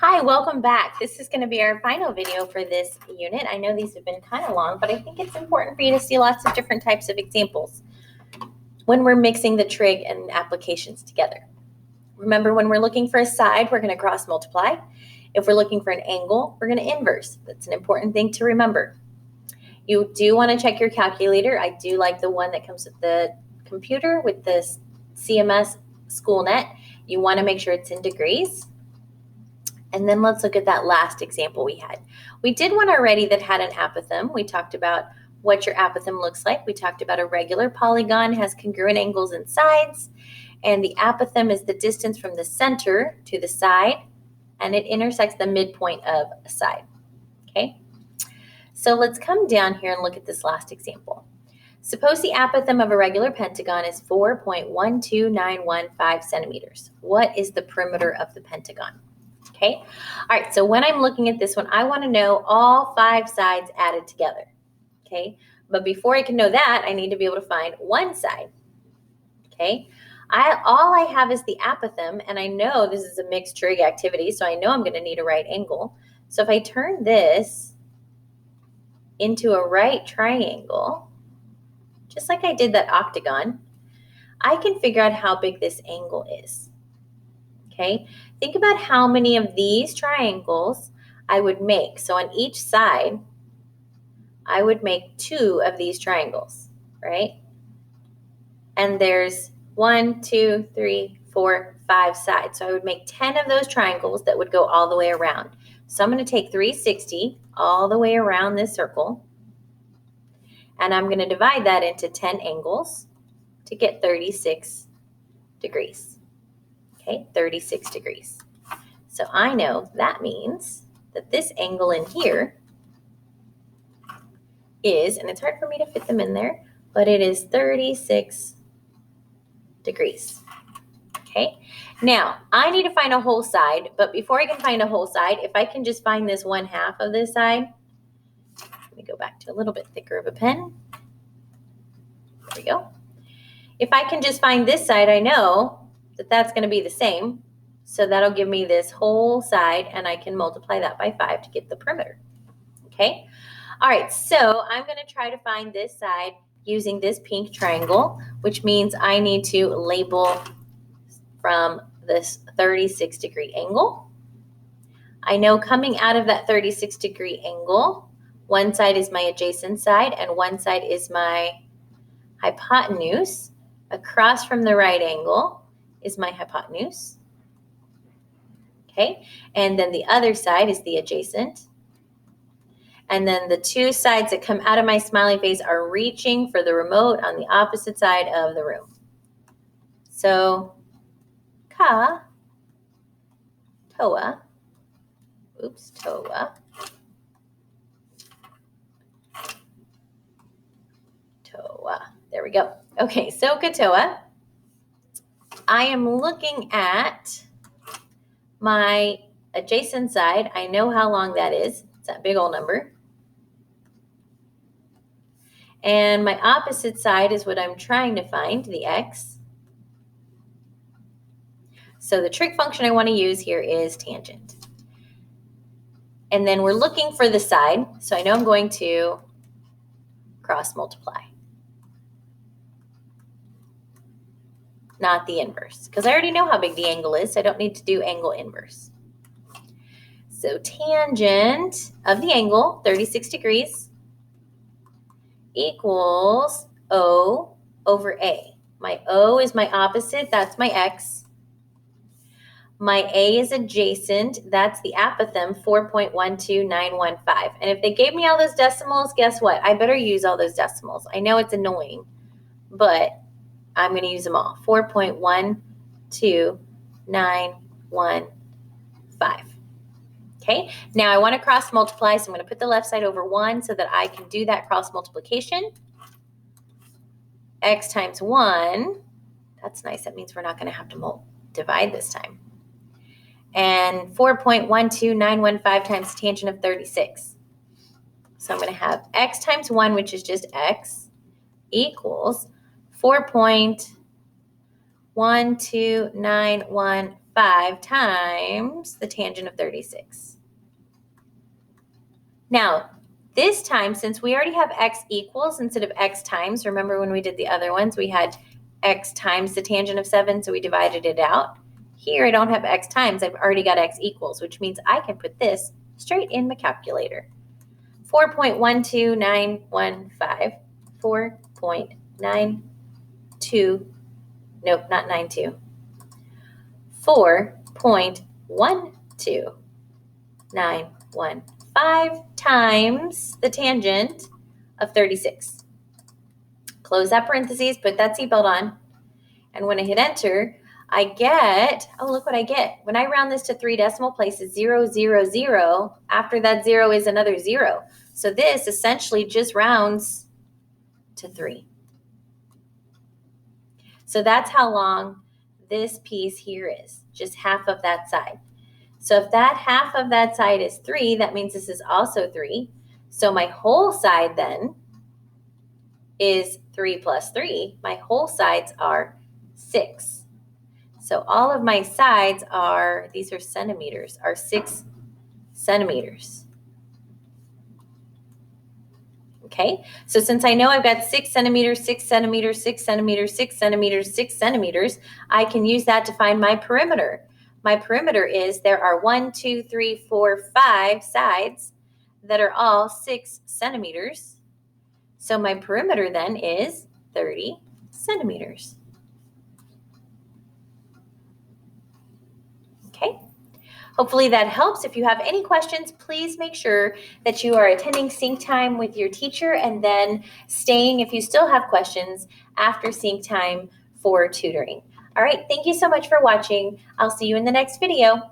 Hi, welcome back. This is going to be our final video for this unit. I know these have been kind of long, but I think it's important for you to see lots of different types of examples when we're mixing the trig and applications together. Remember, when we're looking for a side, we're going to cross multiply. If we're looking for an angle, we're going to inverse. That's an important thing to remember. You do want to check your calculator. I do like the one that comes with the computer with the CMS SchoolNet. You want to make sure it's in degrees. And then let's look at that last example we had. We did one already that had an apothem. We talked about what your apothem looks like. We talked about a regular polygon has congruent angles and sides, and the apothem is the distance from the center to the side, and it intersects the midpoint of a side. Okay? So let's come down here and look at this last example. Suppose the apothem of a regular pentagon is 4.12915 centimeters. What is the perimeter of the pentagon? Okay, all right, so when I'm looking at this one, I want to know all 5 sides added together, okay? But before I can know that, I need to be able to find one side, okay? All I have is the apothem, and I know this is a mixed trig activity, so I know I'm going to need a right angle. So if I turn this into a right triangle, just like I did that octagon, I can figure out how big this angle is. Okay, think about how many of these triangles I would make. So on each side, I would make 2 of these triangles, right? And there's 1, 2, 3, 4, 5 sides. So I would make 10 of those triangles that would go all the way around. So I'm going to take 360 all the way around this circle, and I'm going to divide that into 10 angles to get 36 degrees. Okay, 36 degrees. So I know that means that this angle in here is, and it's hard for me to fit them in there, but it is 36 degrees. Okay, now I need to find a whole side, but before I can find a whole side, if I can just find this 1/2 of this side, let me go back to a little bit thicker of a pen. There we go. If I can just find this side, I know that that's going to be the same. So that'll give me this whole side, and I can multiply that by 5 to get the perimeter. Okay? All right, so I'm going to try to find this side using this pink triangle, which means I need to label from this 36-degree angle. I know coming out of that 36-degree angle, one side is my adjacent side, and one side is my hypotenuse. Across from the right angle is my hypotenuse. Okay, and then the other side is the adjacent. And then the 2 sides that come out of my smiley face are reaching for the remote on the opposite side of the room. So, toa, there we go. Okay, so toa. I am looking at my adjacent side. I know how long that is. It's that big old number. And my opposite side is what I'm trying to find, the x. So the trig function I want to use here is tangent. And then we're looking for the side. So I know I'm going to cross multiply. Not the inverse, because I already know how big the angle is, so I don't need to do angle inverse. So tangent of the angle, 36 degrees, equals O over A. My O is my opposite, that's my x. My A is adjacent, that's the apothem, 4.12915. And if they gave me all those decimals, guess what? I better use all those decimals. I know it's annoying, but I'm going to use them all. 4.12915. Okay, now I want to cross multiply, so I'm going to put the left side over 1 so that I can do that cross multiplication. X times 1, that's nice. That means we're not going to have to divide this time. And 4.12915 times tangent of 36. So I'm going to have x times 1, which is just x, equals 4.12915 5 times the tangent of 36. Now, this time, since we already have x equals instead of x times, remember when we did the other ones, we had x times the tangent of 7, so we divided it out. Here, I don't have x times. I've already got x equals, which means I can put this straight in my calculator. 4.12915. 4.92, nope, not 92. 4.12915 times the tangent of 36. Close that parentheses, put that seatbelt on, and when I hit enter, I get, oh, look what I get. When I round this to 3 decimal places, 0, 0, 0, after that 0 is another 0. So this essentially just rounds to 3. So that's how long this piece here is, just half of that side. So if that half of that side is 3, that means this is also 3. So my whole side then is 3 plus 3. My whole sides are 6. So all of my sides are, these are centimeters, are 6 centimeters. Okay, so since I know I've got 6 centimeters, 6 centimeters, 6 centimeters, 6 centimeters, 6 centimeters, I can use that to find my perimeter. My perimeter is there are 1, 2, 3, 4, 5 sides that are all 6 centimeters. So my perimeter then is 30 centimeters. Okay, hopefully that helps. If you have any questions, please make sure that you are attending sync time with your teacher and then staying, if you still have questions, after sync time for tutoring. All right, thank you so much for watching. I'll see you in the next video.